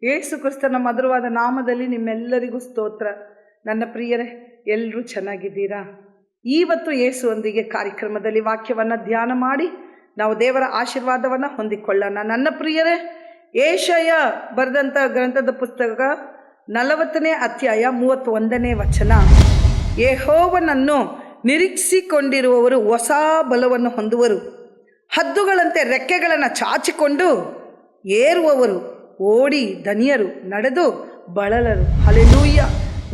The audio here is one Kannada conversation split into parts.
ಯೇಸು ಕ್ರಿಸ್ತನ ಮಧುರವಾದ ನಾಮದಲ್ಲಿ ನಿಮ್ಮೆಲ್ಲರಿಗೂ ಸ್ತೋತ್ರ. ನನ್ನ ಪ್ರಿಯರೇ, ಎಲ್ಲರೂ ಚೆನ್ನಾಗಿದ್ದೀರಾ? ಇವತ್ತು ಯೇಸುವೊಂದಿಗೆ ಕಾರ್ಯಕ್ರಮದಲ್ಲಿ ವಾಕ್ಯವನ್ನು ಧ್ಯಾನ ಮಾಡಿ ನಾವು ದೇವರ ಆಶೀರ್ವಾದವನ್ನು ಹೊಂದಿಕೊಳ್ಳೋಣ. ನನ್ನ ಪ್ರಿಯರೇ, ಯೆಶಾಯ ಬರೆದಂಥ ಗ್ರಂಥದ ಪುಸ್ತಕ 40ನೇ ಅಧ್ಯಾಯ 31ನೇ ವಚನ. ಯೆಹೋವನನ್ನು ನಿರೀಕ್ಷಿಸಿಕೊಂಡಿರುವವರು ಹೊಸ ಬಲವನ್ನು ಹೊಂದುವರು, ಹದ್ದುಗಳಂತೆ ರೆಕ್ಕೆಗಳನ್ನು ಚಾಚಿಕೊಂಡು ಏರುವವರು, ಓಡಿ ಧನಿಯರು, ನಡೆದು ಬಳಲರು. ಹಲ್ಲೆಲೂಯಾ.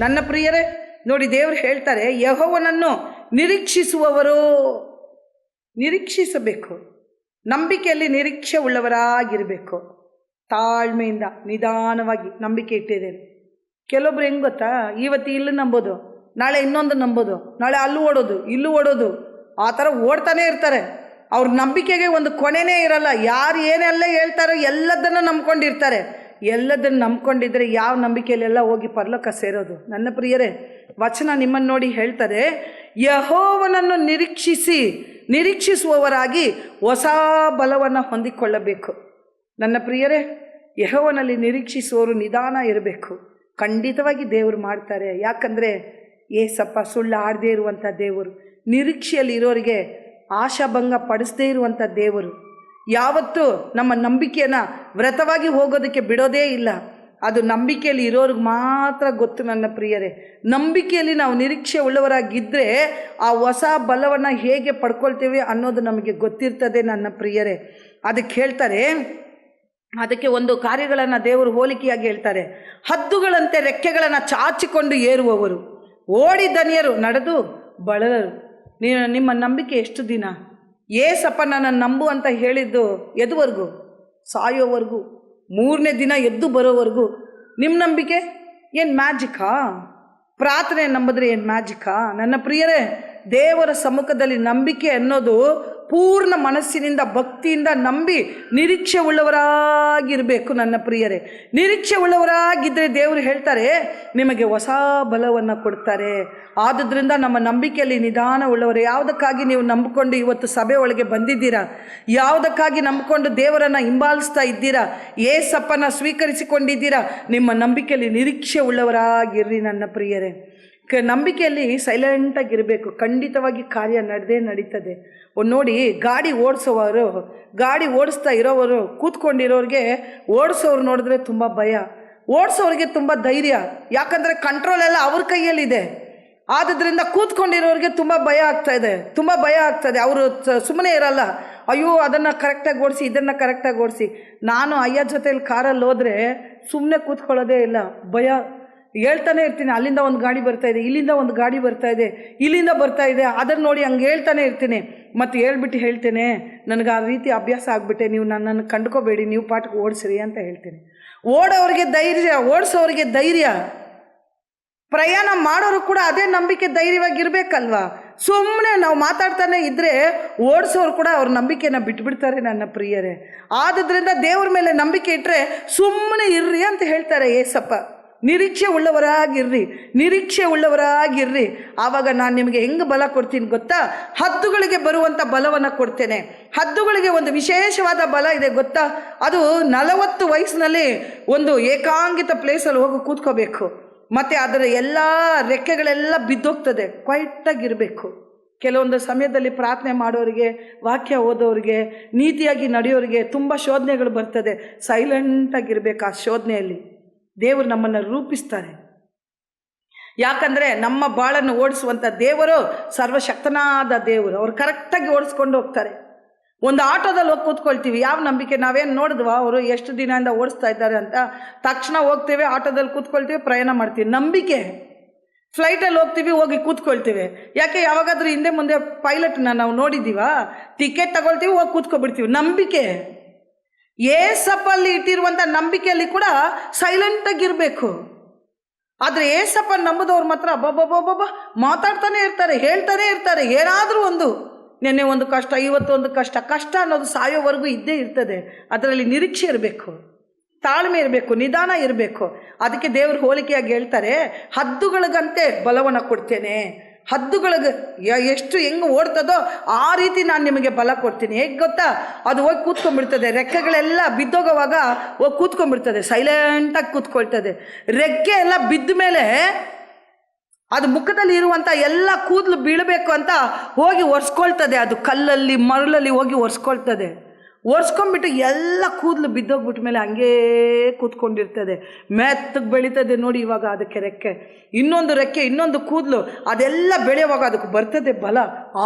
ನನ್ನ ಪ್ರಿಯರೇ, ನೋಡಿ, ದೇವರು ಹೇಳ್ತಾರೆ, ಯೆಹೋವನನ್ನು ನಿರೀಕ್ಷಿಸುವವರು. ನಿರೀಕ್ಷಿಸಬೇಕು, ನಂಬಿಕೆಯಲ್ಲಿ ನಿರೀಕ್ಷೆ ಉಳ್ಳವರಾಗಿರಬೇಕು. ತಾಳ್ಮೆಯಿಂದ ನಿಧಾನವಾಗಿ ನಂಬಿಕೆ ಇಟ್ಟಿದ್ದೇನೆ. ಕೆಲವೊಬ್ರು ಹೆಂಗೆ ಗೊತ್ತಾ, ಇವತ್ತು ಇಲ್ಲಿ ನಂಬೋದು, ನಾಳೆ ಇನ್ನೊಂದು ನಂಬೋದು, ನಾಳೆ ಅಲ್ಲೂ ಓಡೋದು ಇಲ್ಲೂ ಓಡೋದು, ಆ ಥರ ಓಡ್ತಾನೆ ಇರ್ತಾರೆ. ಅವ್ರ ನಂಬಿಕೆಗೆ ಒಂದು ಕೊನೆಯೇ ಇರಲ್ಲ. ಯಾರು ಏನೆಲ್ಲ ಹೇಳ್ತಾರೋ ಎಲ್ಲದನ್ನು ನಂಬ್ಕೊಂಡಿರ್ತಾರೆ. ಎಲ್ಲದನ್ನು ನಂಬ್ಕೊಂಡಿದ್ರೆ ಯಾವ ನಂಬಿಕೆಯಲ್ಲೆಲ್ಲ ಹೋಗಿ ಪರಲೋಕ ಸೇರೋದು? ನನ್ನ ಪ್ರಿಯರೇ, ವಚನ ನಿಮ್ಮನ್ನು ನೋಡಿ ಹೇಳ್ತಾರೆ, ಯೆಹೋವನನ್ನು ನಿರೀಕ್ಷಿಸುವವರಾಗಿ ಹೊಸ ಬಲವನ್ನು ಹೊಂದಿಕೊಳ್ಳಬೇಕು. ನನ್ನ ಪ್ರಿಯರೇ, ಯೆಹೋವನಲ್ಲಿ ನಿರೀಕ್ಷಿಸುವವರು ನಿಧಾನ ಇರಬೇಕು. ಖಂಡಿತವಾಗಿ ದೇವರು ಮಾಡ್ತಾರೆ. ಯಾಕಂದರೆ ಏಸಪ್ಪ ಸುಳ್ಳು ಆಡದೇ ಇರುವಂಥ ದೇವರು, ನಿರೀಕ್ಷೆಯಲ್ಲಿ ಇರೋರಿಗೆ ಆಶಾಭಂಗ ಪಡಿಸದೇ ಇರುವಂಥ ದೇವರು. ಯಾವತ್ತೂ ನಮ್ಮ ನಂಬಿಕೆಯನ್ನು ವ್ರತವಾಗಿ ಹೋಗೋದಕ್ಕೆ ಬಿಡೋದೇ ಇಲ್ಲ. ಅದು ನಂಬಿಕೆಯಲ್ಲಿ ಇರೋರಿಗೆ ಮಾತ್ರ ಗೊತ್ತು. ನನ್ನ ಪ್ರಿಯರೇ, ನಂಬಿಕೆಯಲ್ಲಿ ನಾವು ನಿರೀಕ್ಷೆ ಉಳ್ಳವರಾಗಿದ್ದರೆ ಆ ಹೊಸ ಬಲವನ್ನು ಹೇಗೆ ಪಡ್ಕೊಳ್ತೇವೆ ಅನ್ನೋದು ನಮಗೆ ಗೊತ್ತಿರ್ತದೆ. ನನ್ನ ಪ್ರಿಯರೇ, ಅದಕ್ಕೆ ಹೇಳ್ತಾರೆ, ಅದಕ್ಕೆ ಒಂದು ಕಾರ್ಯಗಳನ್ನು ದೇವರು ಹೋಲಿಕೆಯಾಗಿ ಹೇಳ್ತಾರೆ. ಹದ್ದುಗಳಂತೆ ರೆಕ್ಕೆಗಳನ್ನು ಚಾಚಿಕೊಂಡು ಏರುವವರು, ಓಡಿ ಧನಿಯರು, ನಡೆದು ಬಳಲರು. ನಿಮ್ಮ ನಂಬಿಕೆ ಎಷ್ಟು ದಿನ? ಏಸಪ್ಪ ನನ್ನ ನಂಬು ಅಂತ ಹೇಳಿದ್ದು ಎದುವರೆಗೂ? ಸಾಯೋವರೆಗೂ, 3ನೇ ದಿನ ಎದ್ದು ಬರೋವರೆಗೂ. ನಿಮ್ಮ ನಂಬಿಕೆ ಏನು ಮ್ಯಾಜಿಕಾ? ಪ್ರಾರ್ಥನೆ ನಂಬಿದ್ರೆ ಏನು ಮ್ಯಾಜಿಕಾ? ನನ್ನ ಪ್ರಿಯರೇ, ದೇವರ ಸಮ್ಮುಖದಲ್ಲಿ ನಂಬಿಕೆ ಅನ್ನೋದು ಪೂರ್ಣ ಮನಸ್ಸಿನಿಂದ ಭಕ್ತಿಯಿಂದ ನಂಬಿ ನಿರೀಕ್ಷೆ ಉಳ್ಳವರಾಗಿರಬೇಕು. ನನ್ನ ಪ್ರಿಯರೇ, ನಿರೀಕ್ಷೆ ಉಳ್ಳವರಾಗಿದ್ದರೆ ದೇವರು ಹೇಳ್ತಾರೆ, ನಿಮಗೆ ಹೊಸ ಬಲವನ್ನು ಕೊಡ್ತಾರೆ. ಆದುದರಿಂದ ನಮ್ಮ ನಂಬಿಕೆಯಲ್ಲಿ ನಿಧಾನ ಉಳ್ಳವರು. ಯಾವುದಕ್ಕಾಗಿ ನೀವು ನಂಬಿಕೊಂಡು ಇವತ್ತು ಸಭೆ ಒಳಗೆ ಬಂದಿದ್ದೀರಾ? ಯಾವುದಕ್ಕಾಗಿ ನಂಬಿಕೊಂಡು ದೇವರನ್ನು ಹಿಂಬಾಲಿಸ್ತಾ ಇದ್ದೀರಾ? ಏಸಪ್ಪನ ಸ್ವೀಕರಿಸಿಕೊಂಡಿದ್ದೀರಾ? ನಿಮ್ಮ ನಂಬಿಕೆಯಲ್ಲಿ ನಿರೀಕ್ಷೆ ಉಳ್ಳವರಾಗಿರ್ರಿ. ನನ್ನ ಪ್ರಿಯರೇ, ನಂಬಿಕೆಯಲ್ಲಿ ಸೈಲೆಂಟಾಗಿರಬೇಕು. ಖಂಡಿತವಾಗಿ ಕಾರ್ಯ ನಡೀತದೆ. ನೋಡಿ, ಗಾಡಿ ಓಡಿಸ್ತಾ ಇರೋವರು, ಕೂತ್ಕೊಂಡಿರೋರಿಗೆ ಓಡಿಸೋರು ನೋಡಿದ್ರೆ ತುಂಬ ಭಯ, ಓಡಿಸೋರಿಗೆ ತುಂಬ ಧೈರ್ಯ. ಯಾಕಂದರೆ ಕಂಟ್ರೋಲ್ ಎಲ್ಲ ಅವ್ರ ಕೈಯಲ್ಲಿದೆ. ಆದುದರಿಂದ ಕೂತ್ಕೊಂಡಿರೋರಿಗೆ ತುಂಬ ಭಯ ಆಗ್ತಾಯಿದೆ. ಅವರು ಸುಮ್ಮನೆ ಇರಲ್ಲ. ಅಯ್ಯೋ, ಅದನ್ನು ಕರೆಕ್ಟಾಗಿ ಓಡಿಸಿ, ಇದನ್ನು ಕರೆಕ್ಟಾಗಿ ಓಡಿಸಿ. ನಾನು ಅಯ್ಯ ಜೊತೆಲಿ ಕಾರಲ್ಲಿ ಹೋದರೆ ಸುಮ್ಮನೆ ಕೂತ್ಕೊಳ್ಳೋದೇ ಇಲ್ಲ, ಭಯ. ಹೇಳ್ತಾನೆ ಇರ್ತೀನಿ, ಅಲ್ಲಿಂದ ಒಂದು ಗಾಡಿ ಬರ್ತಾಯಿದೆ, ಇಲ್ಲಿಂದ ಒಂದು ಗಾಡಿ ಬರ್ತಾಯಿದೆ, ಇಲ್ಲಿಂದ ಬರ್ತಾಯಿದೆ, ಅದನ್ನು ನೋಡಿ ಹಂಗೆ ಹೇಳ್ತಾನೆ ಇರ್ತೀನಿ. ಮತ್ತು ಹೇಳ್ತೇನೆ, ನನಗೆ ಆ ರೀತಿ ಅಭ್ಯಾಸ ಆಗಿಬಿಟ್ಟೆ, ನೀವು ನನ್ನನ್ನು ಕಂಡ್ಕೋಬೇಡಿ, ನೀವು ಪಾಠಕ್ಕೆ ಓಡಿಸ್ರಿ ಅಂತ ಹೇಳ್ತೀನಿ. ಓಡೋರಿಗೆ ಧೈರ್ಯ, ಓಡಿಸೋರಿಗೆ ಧೈರ್ಯ. ಪ್ರಯಾಣ ಮಾಡೋರು ಕೂಡ ಅದೇ ನಂಬಿಕೆ, ಧೈರ್ಯವಾಗಿರ್ಬೇಕಲ್ವಾ? ಸುಮ್ಮನೆ ನಾವು ಮಾತಾಡ್ತಾನೆ ಇದ್ದರೆ ಓಡಿಸೋರು ಕೂಡ ಅವ್ರ ನಂಬಿಕೆನ ಬಿಟ್ಬಿಡ್ತಾರೆ. ನನ್ನ ಪ್ರಿಯರೇ, ಆದುದರಿಂದ ದೇವ್ರ ಮೇಲೆ ನಂಬಿಕೆ ಇಟ್ಟರೆ ಸುಮ್ಮನೆ ಇರ್ರಿ ಅಂತ ಹೇಳ್ತಾರೆ ಏಸಪ್ಪ. ನಿರೀಕ್ಷೆ ಉಳ್ಳವರಾಗಿರ್ರಿ. ಆವಾಗ ನಾನು ನಿಮಗೆ ಹೆಂಗೆ ಬಲ ಕೊಡ್ತೀನಿ ಗೊತ್ತಾ? ಹದ್ದುಗಳಿಗೆ ಬರುವಂಥ ಬಲವನ್ನು ಕೊಡ್ತೇನೆ. ಹದ್ದುಗಳಿಗೆ ಒಂದು ವಿಶೇಷವಾದ ಬಲ ಇದೆ ಗೊತ್ತಾ? ಅದು 40 ವಯಸ್ಸಿನಲ್ಲಿ ಒಂದು ಏಕಾಂಗಿತ ಪ್ಲೇಸಲ್ಲಿ ಹೋಗಿ ಕೂತ್ಕೋಬೇಕು. ಮತ್ತು ಅದರ ಎಲ್ಲ ರೆಕ್ಕೆಗಳೆಲ್ಲ ಬಿದ್ದೋಗ್ತದೆ. ಕ್ವೈಟಾಗಿರಬೇಕು. ಕೆಲವೊಂದು ಸಮಯದಲ್ಲಿ ಪ್ರಾರ್ಥನೆ ಮಾಡೋರಿಗೆ, ವಾಕ್ಯ ಓದೋರಿಗೆ, ನೀತಿಯಾಗಿ ನಡೆಯೋರಿಗೆ ತುಂಬ ಶೋಧನೆಗಳು ಬರ್ತದೆ. ಸೈಲೆಂಟಾಗಿರ್ಬೇಕು. ಆ ಶೋಧನೆಯಲ್ಲಿ ದೇವರು ನಮ್ಮನ್ನು ರೂಪಿಸ್ತಾರೆ. ಯಾಕಂದರೆ ನಮ್ಮ ಬಾಳನ್ನು ಓಡಿಸುವಂಥ ದೇವರು ಸರ್ವಶಕ್ತನಾದ ದೇವರು. ಅವರು ಕರೆಕ್ಟಾಗಿ ಓಡಿಸ್ಕೊಂಡು ಹೋಗ್ತಾರೆ. ಒಂದು ಆಟೋದಲ್ಲಿ ಹೋಗಿ ಕೂತ್ಕೊಳ್ತೀವಿ. ಯಾವ ನಂಬಿಕೆ? ನಾವೇನು ನೋಡಿದ್ವಾ ಅವರು ಎಷ್ಟು ದಿನದಿಂದ ಓಡಿಸ್ತಾ ಇದ್ದಾರೆ ಅಂತ? ತಕ್ಷಣ ಹೋಗ್ತೇವೆ, ಆಟೋದಲ್ಲಿ ಕೂತ್ಕೊಳ್ತೀವಿ, ಪ್ರಯಾಣ ಮಾಡ್ತೀವಿ. ನಂಬಿಕೆ. ಫ್ಲೈಟಲ್ಲಿ ಹೋಗ್ತೀವಿ, ಹೋಗಿ ಕೂತ್ಕೊಳ್ತೀವಿ. ಯಾಕೆ? ಯಾವಾಗಾದ್ರೂ ಹಿಂದೆ ಮುಂದೆ ಪೈಲಟ್ನ ನಾವು ನೋಡಿದ್ದೀವಾ? ಟಿಕೆಟ್ ತಗೊಳ್ತೀವಿ, ಹೋಗಿ ಕೂತ್ಕೊಬಿಡ್ತೀವಿ. ನಂಬಿಕೆ. ಏಸಪ್ಪಲ್ಲಿ ಇಟ್ಟಿರುವಂಥ ನಂಬಿಕೆಯಲ್ಲಿ ಕೂಡ ಸೈಲೆಂಟಾಗಿರಬೇಕು. ಆದರೆ ಏಸಪ್ಪ ನಂಬುದವ್ರು ಮಾತ್ರ ಅಬ್ಬಬ್ಬಬ್ಬಬ್ಬ ಮಾತಾಡ್ತಾನೆ ಇರ್ತಾರೆ, ಹೇಳ್ತಾನೆ ಇರ್ತಾರೆ. ಏನಾದರೂ ಒಂದು, ನೆನ್ನೆ ಒಂದು ಕಷ್ಟ, ಇವತ್ತೊಂದು ಕಷ್ಟ ಅನ್ನೋದು ಸಾಯೋವರೆಗೂ ಇದ್ದೇ ಇರ್ತದೆ. ಅದರಲ್ಲಿ ನಿರೀಕ್ಷೆ ಇರಬೇಕು, ತಾಳ್ಮೆ ಇರಬೇಕು, ನಿಧಾನ ಇರಬೇಕು. ಅದಕ್ಕೆ ದೇವರು ಹೋಲಿಕೆಯಾಗಿ ಹೇಳ್ತಾರೆ, ಹದ್ದುಗಳಿಗಂತೆ ಬಲವನ್ನು ಕೊಡ್ತೇನೆ, ಹದ್ದುಗಳಿಗೆ ಎಷ್ಟು ಹೆಂಗೆ ಓಡ್ತದೋ ಆ ರೀತಿ ನಾನು ನಿಮಗೆ ಬಲ ಕೊಡ್ತೀನಿ. ಹೇಗೆ ಗೊತ್ತಾ, ಅದು ಹೋಗಿ ಕೂತ್ಕೊಂಡ್ಬಿಡ್ತದೆ, ರೆಕ್ಕೆಗಳೆಲ್ಲ ಬಿದ್ದೋಗೋವಾಗ ಹೋಗಿ ಕೂತ್ಕೊಂಡ್ಬಿಡ್ತದೆ, ಸೈಲೆಂಟಾಗಿ ಕೂತ್ಕೊಳ್ತದೆ. ರೆಕ್ಕೆ ಎಲ್ಲ ಬಿದ್ದ ಮೇಲೆ ಅದು ಮುಖದಲ್ಲಿ ಇರುವಂಥ ಎಲ್ಲ ಕೂದಲು ಬೀಳಬೇಕು ಅಂತ ಹೋಗಿ ಒರೆಸ್ಕೊಳ್ತದೆ. ಅದು ಕಲ್ಲಲ್ಲಿ ಮರಳಲ್ಲಿ ಹೋಗಿ ಒರೆಸ್ಕೊಳ್ತದೆ. ಒರೆಸ್ಕೊಂಡ್ಬಿಟ್ಟು ಎಲ್ಲ ಕೂದಲು ಬಿದ್ದೋಗ್ಬಿಟ್ಮೇಲೆ ಹಂಗೇ ಕೂತ್ಕೊಂಡಿರ್ತದೆ. ಮೆತ್ತಗೆ ಬೆಳೀತದೆ ನೋಡಿ. ಇವಾಗ ಅದಕ್ಕೆ ರೆಕ್ಕೆ, ಇನ್ನೊಂದು ರೆಕ್ಕೆ, ಇನ್ನೊಂದು ಕೂದಲು, ಅದೆಲ್ಲ ಬೆಳೆಯುವಾಗ ಅದಕ್ಕೆ ಬರ್ತದೆ ಬಲ.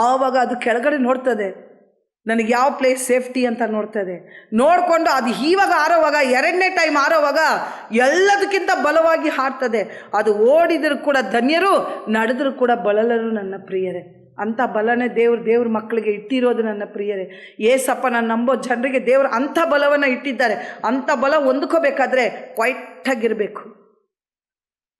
ಆವಾಗ ಅದು ಕೆಳಗಡೆ ನೋಡ್ತದೆ, ನನಗೆ ಯಾವ ಪ್ಲೇಸ್ ಸೇಫ್ಟಿ ಅಂತ ನೋಡ್ತದೆ. ನೋಡಿಕೊಂಡು ಅದು ಇವಾಗ ಆರೋವಾಗ, ಎರಡನೇ ಟೈಮ್ ಆರೋವಾಗ ಎಲ್ಲದಕ್ಕಿಂತ ಬಲವಾಗಿ ಹಾರ್ತದೆ. ಅದು ಓಡಿದರೂ ಕೂಡ ಧನ್ಯರು, ನಡೆದರೂ ಕೂಡ ಬಳಲರು ನನ್ನ ಪ್ರಿಯರೇ. ಅಂಥ ಬಲನೇ ದೇವ್ರ ಮಕ್ಕಳಿಗೆ ಇಟ್ಟಿರೋದು ನನ್ನ ಪ್ರಿಯರೇ. ಏಸಪ್ಪ ನಾನು ನಂಬೋ ಜನರಿಗೆ ದೇವರು ಅಂಥ ಬಲವನ್ನು ಇಟ್ಟಿದ್ದಾರೆ. ಅಂಥ ಬಲ ಹೊಂದ್ಕೋಬೇಕಾದ್ರೆ ಕ್ವೈಟಾಗಿರಬೇಕು.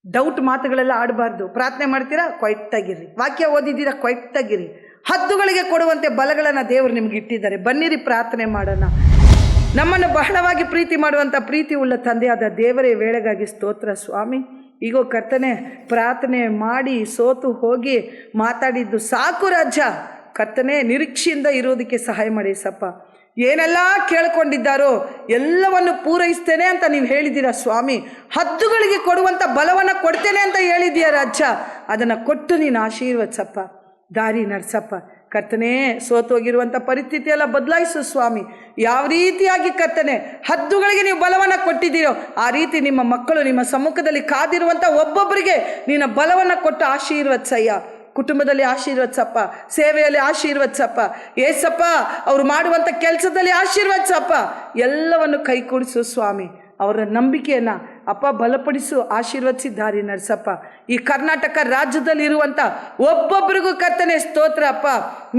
ಡೌಟ್ ಮಾತುಗಳೆಲ್ಲ ಆಡಬಾರ್ದು. ಪ್ರಾರ್ಥನೆ ಮಾಡ್ತೀರಾ, ಕ್ವೈಟಾಗಿರ್ರಿ. ವಾಕ್ಯ ಓದಿದ್ದೀರಾ, ಕ್ವೈಟಾಗಿರಿ. ಹದ್ದುಗಳಿಗೆ ಕೊಡುವಂತೆ ಬಲಗಳನ್ನು ದೇವರು ನಿಮ್ಗೆ ಇಟ್ಟಿದ್ದಾರೆ. ಬನ್ನಿರಿ ಪ್ರಾರ್ಥನೆ ಮಾಡೋಣ. ನಮ್ಮನ್ನು ಬಹಳವಾಗಿ ಪ್ರೀತಿ ಮಾಡುವಂಥ ಪ್ರೀತಿ ಉಳ್ಳ ತಂದೆಯಾದ ದೇವರೇ, ವೇಳೆಗಾಗಿ ಸ್ತೋತ್ರ ಸ್ವಾಮಿ. ಈಗೋ ಕರ್ತನೆ, ಪ್ರಾರ್ಥನೆ ಮಾಡಿ ಸೋತು ಹೋಗಿ ಮಾತಾಡಿದ್ದು ಸಾಕು ರಾಜ. ಕರ್ತನೆ, ನಿರೀಕ್ಷೆಯಿಂದ ಇರೋದಕ್ಕೆ ಸಹಾಯ ಮಾಡಿ ಸಪ್ಪ. ಏನೆಲ್ಲ ಕೇಳ್ಕೊಂಡಿದ್ದಾರೋ ಎಲ್ಲವನ್ನು ಪೂರೈಸ್ತೇನೆ ಅಂತ ನೀವು ಹೇಳಿದ್ದೀರಾ ಸ್ವಾಮಿ. ಹದ್ದುಗಳಿಗೆ ಕೊಡುವಂಥ ಬಲವನ್ನು ಕೊಡ್ತೇನೆ ಅಂತ ಹೇಳಿದ್ದೀಯ ರಾಜ. ಅದನ್ನು ಕೊಟ್ಟು ನೀನು ಆಶೀರ್ವದಿಸಪ್ಪ, ದಾರಿ ನಡೆಸಪ್ಪ. ಕರ್ತನೆ, ಸೋತೋಗಿರುವಂಥ ಪರಿಸ್ಥಿತಿ ಎಲ್ಲ ಬದಲಾಯಿಸು ಸ್ವಾಮಿ. ಯಾವ ರೀತಿಯಾಗಿ ಕರ್ತನೆ ಹದ್ದುಗಳಿಗೆ ನೀವು ಬಲವನ್ನು ಕೊಟ್ಟಿದ್ದೀರೋ ಆ ರೀತಿ ನಿಮ್ಮ ಮಕ್ಕಳು ನಿಮ್ಮ ಸಮ್ಮುಖದಲ್ಲಿ ಕಾದಿರುವಂಥ ಒಬ್ಬೊಬ್ಬರಿಗೆ ನಿನ್ನ ಬಲವನ್ನು ಕೊಟ್ಟು ಆಶೀರ್ವದಿಸಯ್ಯ. ಕುಟುಂಬದಲ್ಲಿ ಆಶೀರ್ವದಿಸಪ್ಪ, ಸೇವೆಯಲ್ಲಿ ಆಶೀರ್ವದಿಸಪ್ಪ ಏಸಪ್ಪ, ಅವರು ಮಾಡುವಂಥ ಕೆಲಸದಲ್ಲಿ ಆಶೀರ್ವದಿಸಪ್ಪ. ಎಲ್ಲವನ್ನು ಕೈಗೂಡಿಸು ಸ್ವಾಮಿ. ಅವರ ನಂಬಿಕೆಯನ್ನು ಅಪ್ಪ ಬಲಪಡಿಸು, ಆಶೀರ್ವದಿಸಿ ದಾರಿ ನಡೆಸಪ್ಪ. ಈ ಕರ್ನಾಟಕ ರಾಜ್ಯದಲ್ಲಿರುವಂಥ ಒಬ್ಬೊಬ್ಬರಿಗೂ ಕರ್ತನೆ ಸ್ತೋತ್ರ ಅಪ್ಪ.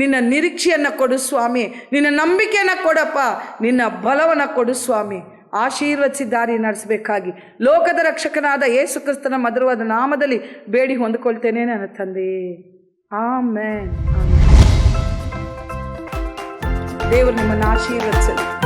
ನಿನ್ನ ನಿರೀಕ್ಷೆಯನ್ನು ಕೊಡು ಸ್ವಾಮಿ, ನಿನ್ನ ನಂಬಿಕೆಯನ್ನು ಕೊಡಪ್ಪ, ನಿನ್ನ ಬಲವನ್ನು ಕೊಡು ಸ್ವಾಮಿ. ಆಶೀರ್ವದಿಸಿ ದಾರಿ ನಡೆಸಬೇಕಾಗಿ ಲೋಕದ ರಕ್ಷಕನಾದ ಯೇಸು ಕ್ರಿಸ್ತನ ಮಧುರವಾದ ನಾಮದಲ್ಲಿ ಬೇಡಿ ಹೊಂದಿಕೊಳ್ತೇನೆ ನನ್ನ ತಂದೆ. ಆಮೆನ್. ದೇವರು ನಿಮ್ಮನ್ನು ಆಶೀರ್ವದಿಸಲಿ.